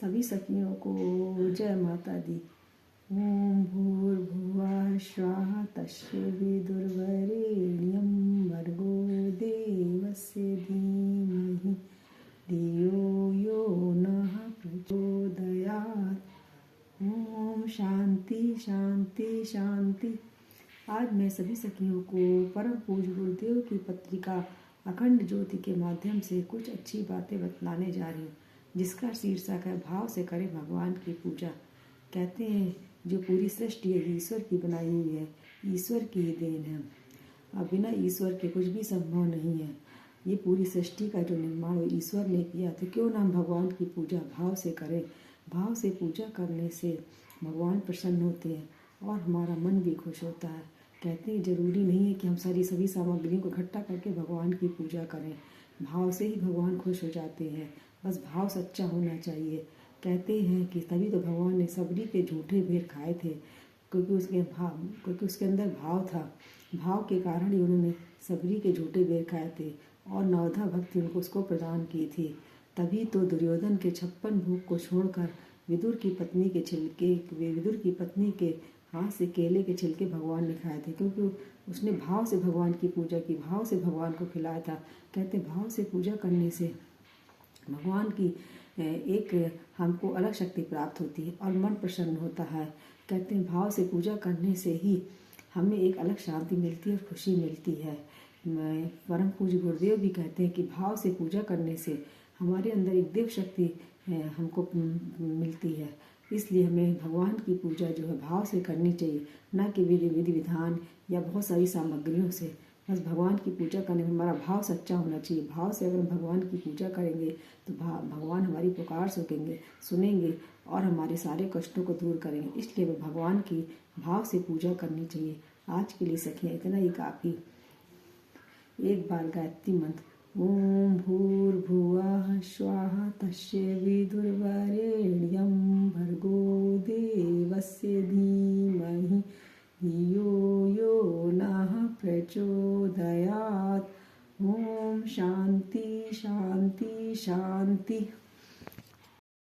सभी सखियों को जय माता दी। ओम भूर्भुवः स्वः तस्वितुर्वरेण्यं भर्गो देवस्य धीमहि धियो यो नः प्रचोदयात्। ओम शांति शांति शांति। आज मैं सभी सखियों को परम पूज्य गुरुदेव की पत्रिका अखंड ज्योति के माध्यम से कुछ अच्छी बातें बतलाने जा रही हूँ, जिसका शीर्षक है भाव से करें भगवान की पूजा। कहते हैं जो पूरी सृष्टि है ईश्वर की बनाई हुई है, ईश्वर की ही देन है। अब बिना ईश्वर के कुछ भी संभव नहीं है। ये पूरी सृष्टि का जो निर्माण वो ईश्वर ने किया, तो क्यों ना हम भगवान की पूजा भाव से करें। भाव से पूजा करने से भगवान प्रसन्न होते हैं और हमारा मन भी खुश होता है। कहते हैं जरूरी नहीं है कि हम सभी सामग्रियों को इकट्ठा करके भगवान की पूजा करें, भाव से ही भगवान खुश हो जाते हैं। बस भाव सच्चा होना चाहिए। कहते हैं कि तभी तो भगवान ने सबरी के झूठे बेर खाए थे, क्योंकि उसके अंदर भाव था। भाव के कारण ही उन्होंने सबरी के झूठे बेर खाए थे और नवधा भक्ति उनको उसको प्रदान की थी। तभी तो दुर्योधन के 56 भोग को छोड़कर विदुर की पत्नी के हाथ से केले के छिलके भगवान ने खाए थे, क्योंकि उसने भाव से भगवान की पूजा की, भाव से भगवान को खिलाया था। कहते भाव से पूजा करने से भगवान की एक हमको अलग शक्ति प्राप्त होती है और मन प्रसन्न होता है। कहते हैं भाव से पूजा करने से ही हमें एक अलग शांति मिलती है और खुशी मिलती है। परम पूज्य गुरुदेव भी कहते हैं कि भाव से पूजा करने से हमारे अंदर एक देव शक्ति हमको मिलती है। इसलिए हमें भगवान की पूजा जो है भाव से करनी चाहिए, न कि विधि विधान या बहुत सारी सामग्रियों से। बस भगवान की पूजा करने में हमारा भाव सच्चा होना चाहिए। भाव से अगर हम भगवान की पूजा करेंगे तो भगवान हमारी पुकार सुनेंगे और हमारे सारे कष्टों को दूर करेंगे। इसलिए भगवान की भाव से पूजा करनी चाहिए। आज के लिए सखियाँ इतना ही काफ़ी। एक बार गायत्री मंत्र। ओम भूर्भुवः स्वः तस्वितुर्वरेण्यं भर्गो देवस्य धीमहि धियो यो नः प्रचोदयात्। ओम शांति शांति शांति।